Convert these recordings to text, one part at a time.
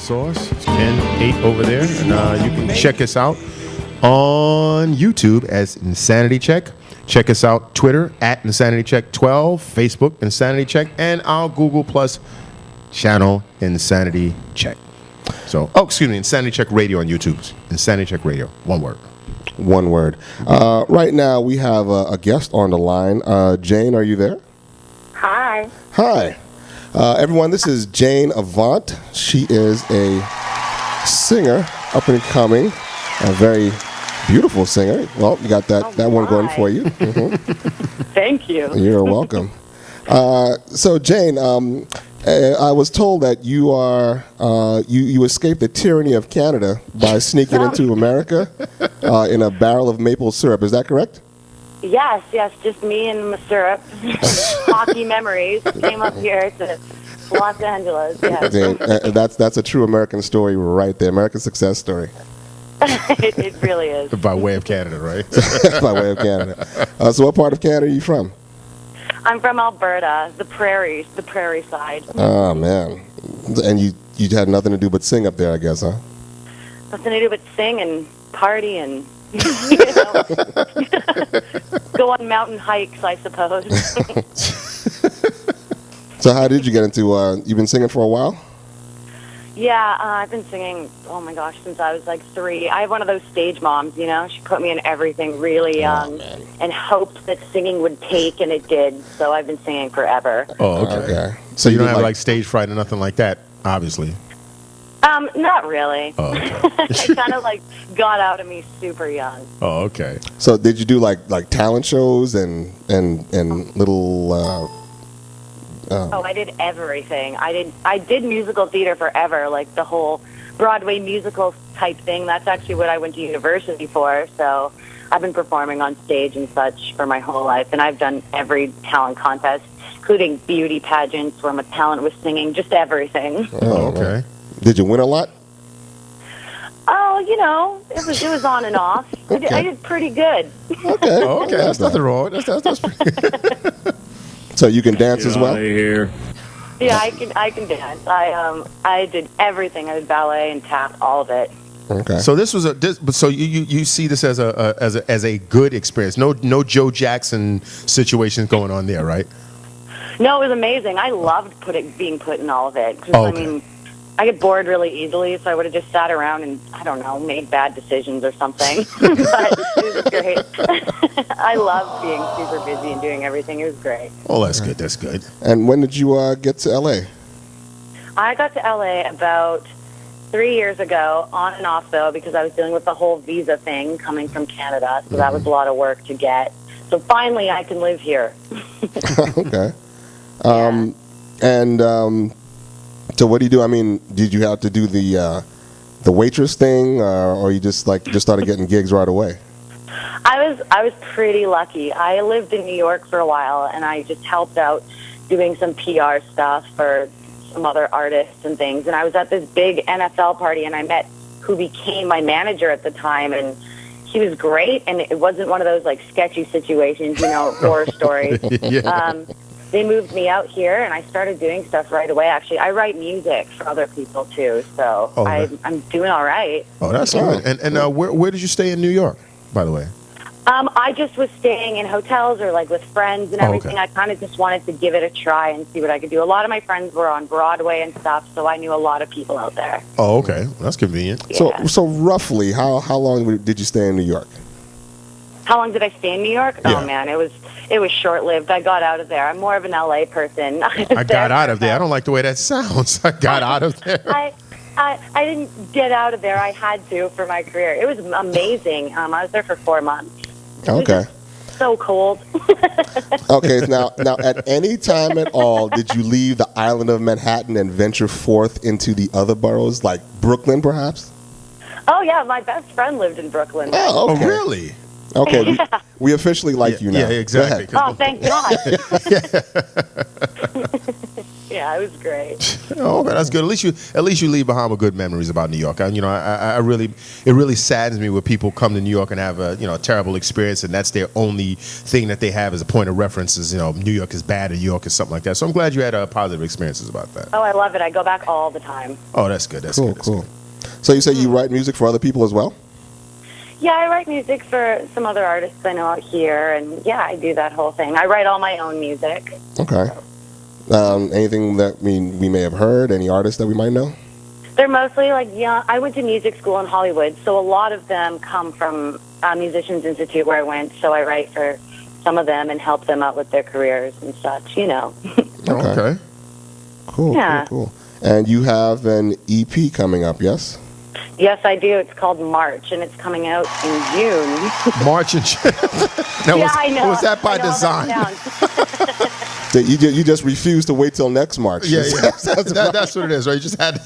sauce. It's Ken 8 over there. And you can check us out on YouTube as Insanity Check. Check us out Twitter at Insanity Check 12, Facebook Insanity Check, and our Google Plus channel Insanity Check. So, excuse me, Insanity Check Radio on YouTube. Insanity Check Radio, one word. One word. Right now we have a guest on the line. Jayne, are you there? Hi. Hi. Everyone, this is Jayne Avaunt. She is a singer, up and coming, a very beautiful singer. Well, you got that one going for you. Mm-hmm. Thank you. You're welcome. So, Jayne, I was told that you are you escaped the tyranny of Canada by sneaking into America in a barrel of maple syrup. Is that correct? Yes, just me and the syrup. Hockey memories. Came up here to Los Angeles. Yes. That's a true American story right there. American success story. It really is. By way of Canada, right? By way of Canada. So what part of Canada are you from? I'm from Alberta, the prairies, the prairie side. Oh, man. And you had nothing to do but sing up there, I guess, huh? Nothing to do but sing and party and go on mountain hikes, I suppose. So how did you get into, you've been singing for a while? Yeah, I've been singing, oh my gosh, since I was like 3. I have one of those stage moms, She put me in everything really young and hoped that singing would take, and it did. So I've been singing forever. Oh, okay. So you don't have like stage fright or nothing like that, obviously? Not really. Oh, okay. It kind of like got out of me super young. Oh, okay. So did you do like talent shows and little... I did everything. I did musical theater forever, like the whole Broadway musical type thing. That's actually what I went to university for. So I've been performing on stage and such for my whole life, and I've done every talent contest, including beauty pageants where my talent was singing, just everything. Oh, okay. Did you win a lot? Oh, it was on and off. Okay. I did pretty good. Okay. Oh, okay. That's nothing wrong. That's pretty good. So you can dance as well? Yeah, I can dance. I did everything. I did ballet and tap, all of it. Okay. So so you see this as a good experience. No Joe Jackson situations going on there, right? No, it was amazing. I loved being put in all of it. 'Cause, oh, okay. I mean, I get bored really easily, so I would have just sat around and, I don't know, made bad decisions or something. But it was great. I loved being super busy and doing everything. It was great. Oh, that's good. That's good. And when did you get to L.A.? I got to L.A. about 3 years ago, on and off, though, because I was dealing with the whole visa thing coming from Canada, so that was a lot of work to get. So finally, I can live here. Okay. So what do you do? I mean, did you have to do the waitress thing, or you just started getting gigs right away? I was pretty lucky. I lived in New York for a while, and I just helped out doing some PR stuff for some other artists and things. And I was at this big NFL party, and I met who became my manager at the time, and he was great. And it wasn't one of those like sketchy situations, horror stories. Yeah. They moved me out here, and I started doing stuff right away. Actually, I write music for other people too, so I'm doing all right. Oh, that's good. And where did you stay in New York, by the way? I just was staying in hotels or like with friends and everything. Okay. I kind of just wanted to give it a try and see what I could do. A lot of my friends were on Broadway and stuff, so I knew a lot of people out there. Oh, okay. Well, that's convenient. Yeah. So roughly, how long did you stay in New York? How long did I stay in New York? Yeah. Oh man, it was short-lived. I got out of there. I'm more of an LA person. I got out of there. I don't like the way that sounds. I got out of there. I didn't get out of there. I had to for my career. It was amazing. I was there for 4 months. Okay. So cold. Okay. Now, at any time at all, did you leave the island of Manhattan and venture forth into the other boroughs, like Brooklyn, perhaps? Oh yeah, my best friend lived in Brooklyn. Oh, okay. Oh, really? Okay. We officially like you now. Yeah, exactly. Oh, thank God. Yeah, it was great. Oh, okay, that's good. At least you leave behind with good memories about New York. I really, it really saddens me when people come to New York and have a a terrible experience, and that's their only thing that they have as a point of reference is New York is bad or New York is something like that. So I'm glad you had positive experiences about that. Oh, I love it. I go back all the time. Oh, that's good. That's Cool, good. That's cool. good. So you say you write music for other people as well? Yeah, I write music for some other artists I know out here, and yeah, I do that whole thing. I write all my own music. Okay. Anything that we may have heard? Any artists that we might know? They're mostly like young. I went to music school in Hollywood, so a lot of them come from Musicians Institute where I went. So I write for some of them and help them out with their careers and such. Okay. Cool, Yeah. cool. And you have an EP coming up, yes? Yes, I do. It's called March, and it's coming out in June. March and now, Yeah, I know. Was that by I know how design? that sounds. That you just refuse to wait till next March. Yeah. That's what it is, right? You just had.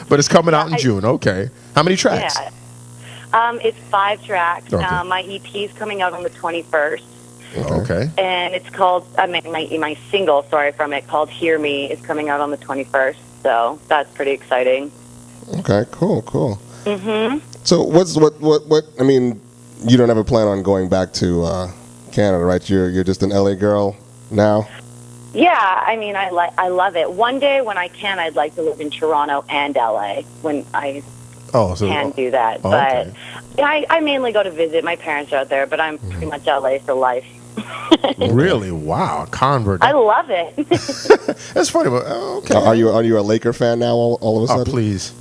But it's coming out in June. Okay. How many tracks? Yeah. It's 5 tracks. Okay. My EP is coming out on the 21st. Okay. And it's called, my single, from it, called Hear Me, is coming out on the 21st. So that's pretty exciting. Okay, cool. Mm-hmm. So what, I mean, you don't ever plan on going back to Canada, right? You're just an LA girl now? Yeah, I mean, I love it. One day when I can, I'd like to live in Toronto and LA when I can do that. But okay. I mainly go to visit. My parents are out there, but I'm pretty much LA for life. Really? Wow. Convert. I love it. That's funny. But, okay. Are you a Laker fan now all of a sudden? Oh, please.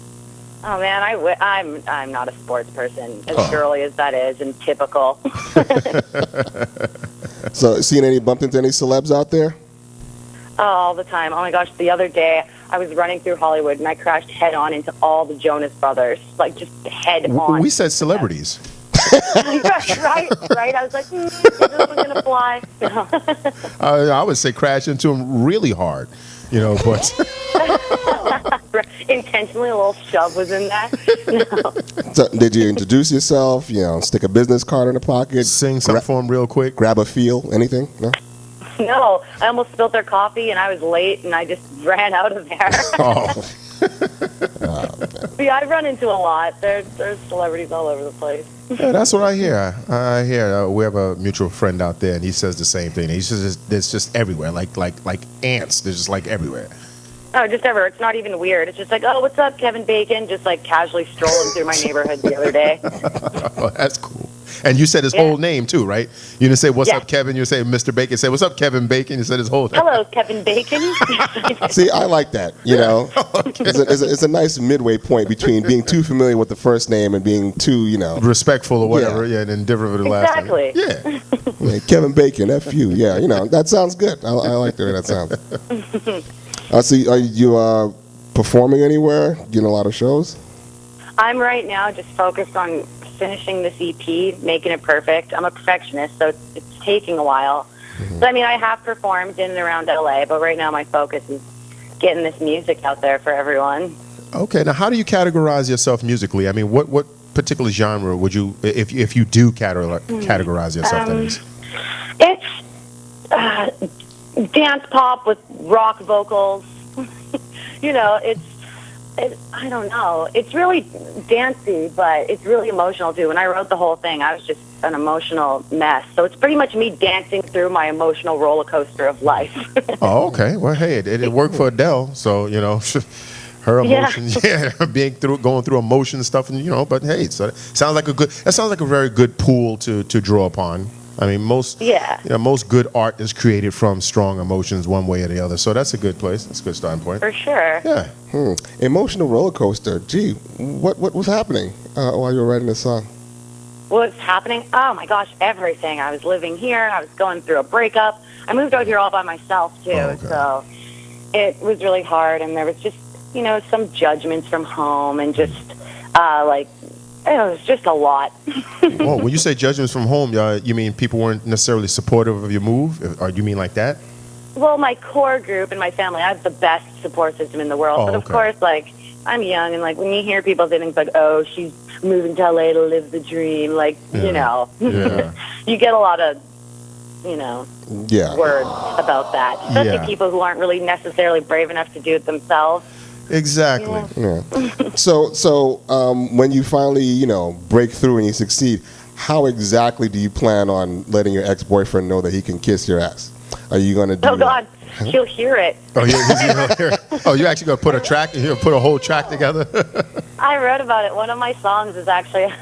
Oh man, I'm not a sports person, as girly as that is, and typical. So, bumped into any celebs out there? Oh, all the time. Oh my gosh, the other day I was running through Hollywood and I crashed head on into all the Jonas Brothers, like just head on. We said celebrities. right. I was like, is this one gonna fly? I would say crash into them really hard, but. Intentionally, a little shove was in there. No. So, did you introduce yourself? Stick a business card in the pocket? Sing something for them real quick? Grab a feel? Anything? No? No, I almost spilled their coffee and I was late and I just ran out of there. Oh. Yeah, I run into a lot. There's celebrities all over the place. Yeah, that's what I hear. I hear we have a mutual friend out there, and he says the same thing. He says it's just everywhere, like ants. They're just like everywhere. Oh, just ever. It's not even weird. It's just like, oh, what's up, Kevin Bacon? Just like casually strolling through my neighborhood the other day. Oh, that's cool. And you said his whole name too, right? You didn't say what's up, Kevin. You say Mr. Bacon. Say what's up, Kevin Bacon. You said his whole name. Hello, Kevin Bacon. See, I like that. Okay. It's a nice midway point between being too familiar with the first name and being too, respectful or whatever. Yeah, and then different with the last name. Exactly. Yeah. Kevin Bacon, F you. Yeah, that sounds good. I like the way that sounds. So are you performing anywhere? Getting a lot of shows? I'm right now just focused on finishing this EP, making it perfect. I'm a perfectionist, so it's taking a while. Mm-hmm. So, I mean, I have performed in and around LA, but right now my focus is getting this music out there for everyone. Okay, now how do you categorize yourself musically? I mean, what particular genre would you, if you do categorize yourself, that is? It's dance pop with rock vocals. I don't know. It's really dancey, but it's really emotional too. When I wrote the whole thing, I was just an emotional mess. So it's pretty much me dancing through my emotional roller coaster of life. Oh, okay. Well, hey, it worked for Adele, so her emotions, going through emotion stuff, and but hey, so that sounds like a very good pool to draw upon. I mean, most good art is created from strong emotions, one way or the other. So that's a good place. That's a good starting point. For sure. Yeah. Emotional roller coaster. Gee, what was happening while you were writing this song? What's happening? Oh my gosh, everything. I was living here. I was going through a breakup. I moved out here all by myself too, so it was really hard. And there was just, some judgments from home, and just it was just a lot. Well, when you say judgments from home, you mean people weren't necessarily supportive of your move? Or do you mean like that? Well, my core group and my family, I have the best support system in the world. But of course, I'm young, and when you hear people say things like, oh, she's moving to LA to live the dream, you get a lot of Yeah. words about that, especially Yeah. people who aren't really necessarily brave enough to do it themselves. Exactly. Yeah. Yeah. So when you finally, break through and you succeed, how exactly do you plan on letting your ex-boyfriend know that he can kiss your ass? Are you going to do Oh God, he'll hear it. Oh, you actually gonna put a track? You gonna put a whole track together? I wrote about it. One of my songs is actually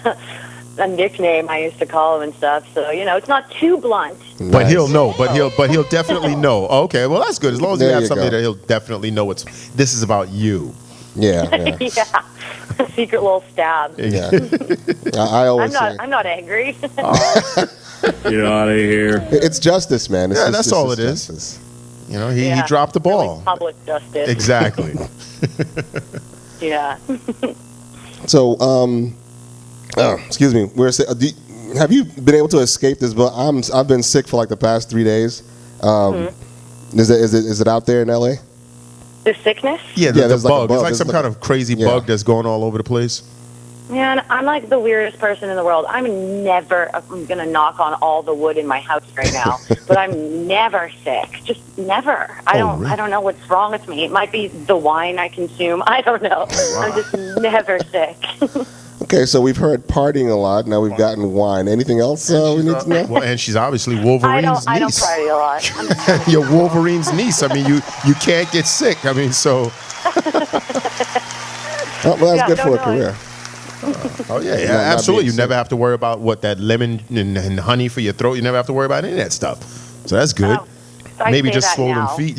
a nickname I used to call him and stuff. So it's not too blunt. But he'll Nice. know. But he'll definitely know. Okay, well that's good. As long as you There have you something go. that he'll definitely know this is about you. Yeah. Yeah, a secret little stab. Yeah. I always say I'm not angry. Get out of here. it's justice, man. Yeah, that's all it is. justice. He Yeah. dropped the Really ball. public justice. Exactly. Yeah. So, excuse me. Have you been able to escape this? But I've been sick for like the past 3 days. Is it out there in LA? The sickness? Yeah, there's the like a bug. bug. It's like There's some like kind a- of crazy yeah. bug that's going all over the place. Man, I'm like the weirdest person in the world. I'm going to knock on all the wood in my house right now, but I'm never sick. Just never. I don't know what's wrong with me. It might be the wine I consume. I don't know. I'm just never sick. Okay, so we've heard partying a lot. Now we've gotten wine. Anything else we need to know? Well, and she's obviously I Wolverine's don't niece. party a lot. I'm You're Wolverine's niece. I mean, you can't get sick. I mean, so. Oh, well, that's Yeah, good no, for a no, career. Oh yeah, Not absolutely. being You never sick. have to worry about what that lemon and honey for your throat. You never have to worry about any of that stuff. So that's good. Oh, I Maybe say just that swollen now. feet.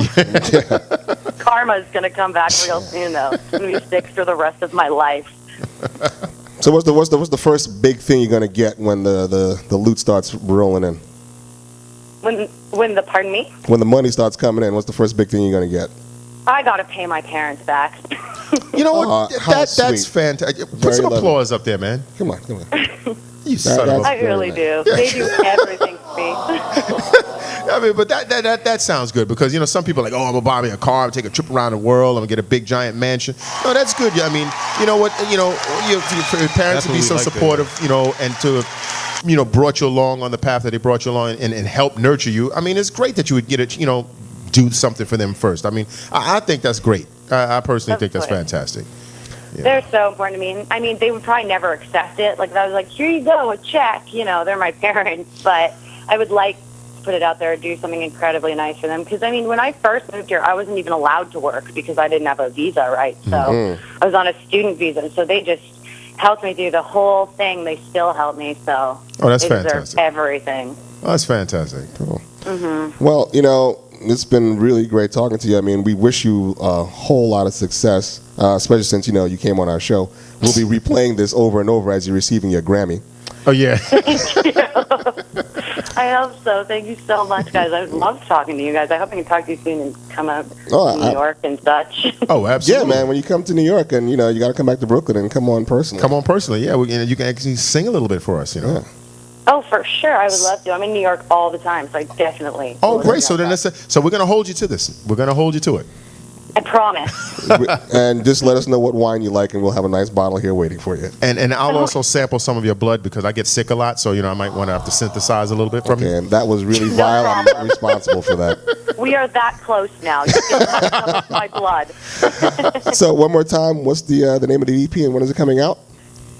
Karma's going to come back real soon, though. It's going to be sick for the rest of my life. So what's the first big thing you're gonna get when the loot starts rolling in? Pardon me? When the money starts coming in, what's the first big thing you're gonna get? I got to pay my parents back. You know what? How That's sweet. fantastic. Put Very some lovely. applause up there, man. Come on. You son of a. I really do. They do everything for me. I mean, but that sounds good because some people are like, oh, I'm gonna buy me a car, I'm gonna take a trip around the world, I'm gonna get a big giant mansion. No, that's good. I mean, you know what? Your parents That's to be what so we like to supportive, and to brought you along on the path that they brought you along and help nurture you. I mean, it's great that you would get it. Do something for them first. I mean, I think that's great. I personally think that's Absolutely. fantastic. They're so important to me. I mean, they would probably never accept it. Like, I was like, here you go, a check. They're my parents. But I would like to put it out there and do something incredibly nice for them. Because, I mean, when I first moved here, I wasn't even allowed to work because I didn't have a visa, right? So I was on a student visa. So they just helped me through the whole thing. They still help me. So That's they deserve fantastic. everything. Oh, that's fantastic. Cool. Well, it's been really great talking to you. I mean, we wish you a whole lot of success, especially since you came on our show. We'll be replaying this over and over as you're receiving your Grammy. Oh yeah. I hope so. Thank you so much, guys. I love talking to you guys. I hope I can talk to you soon and come out to New York and such. Oh, Yeah, absolutely. man. When you come to New York, and you got to come back to Brooklyn and come on personally. Come on personally. Yeah, you can actually sing a little bit for us. Yeah. Oh, for sure. I would love to. I'm in New York all the time, so I definitely. Oh, will great. do So then that. so we're gonna hold you to this. We're gonna hold you to it. I promise. And just let us know what wine you like, and we'll have a nice bottle here waiting for you. And I'll also sample some of your blood because I get sick a lot. So I might want to have to synthesize a little bit from Okay, you. and that was really vile. I'm not responsible for that. We are that close now. You can touch some of my blood. So one more time, what's the name of the EP and when is it coming out?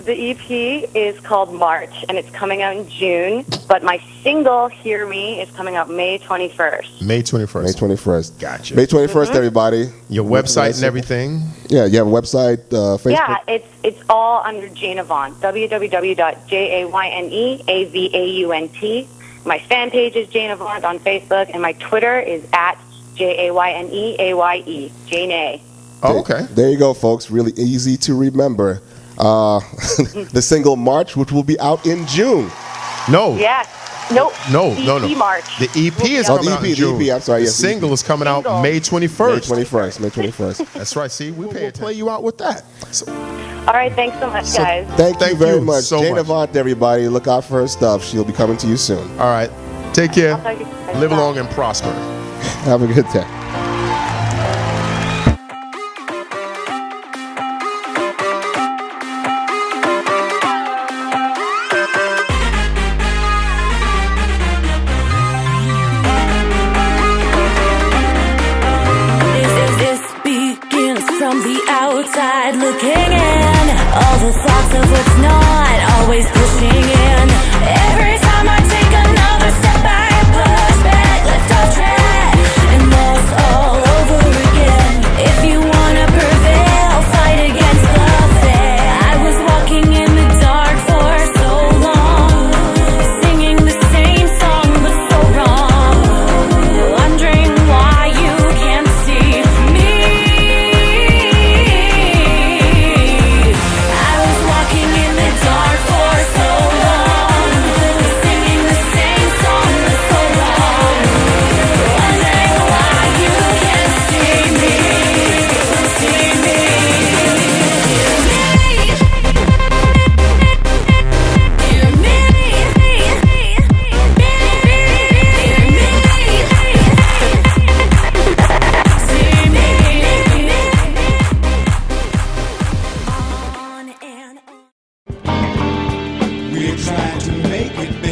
The EP is called March, and it's coming out in June. But my single, Hear Me, is coming out May 21st. May 21st. May 21st. Gotcha. May 21st, everybody. Your website and everything. Yeah, you have a website, Facebook. Yeah, it's all under Jayne Avaunt. www.JayneAvaunt. My fan page is Jayne Avaunt on Facebook, and my Twitter is at JayneAye. Jayne A. Oh, okay. There you go, folks. Really easy to remember. The single March, which will be out in June. No. Yes. Nope. No. EP March. The EP is Oh, coming the out in EP, June. the EP, I'm sorry, The yes, the EP. single is coming out Single. May 21st. May 21st. May 21st. That's right. See, we'll play you out with that. So, All right. Thanks so much, guys. Thank you very you much. so Jayne much. Avant, everybody. Look out for her stuff. She'll be coming to you soon. all right. Take care. I'll talk to you guys. Live Bye. long and prosper. Have a good day. singing. Every time I take another step, I push back, lift off track, and lost all over again. If you wanna prevail, fight against the fate. I was walking in the dark for so long, singing the same song but so wrong, wondering why you can't see me. I was walking in the dark for so long, singing the same song but so wrong, wondering why you can't see me. See me. Hear me. See me. On and on. We're trying to make it big.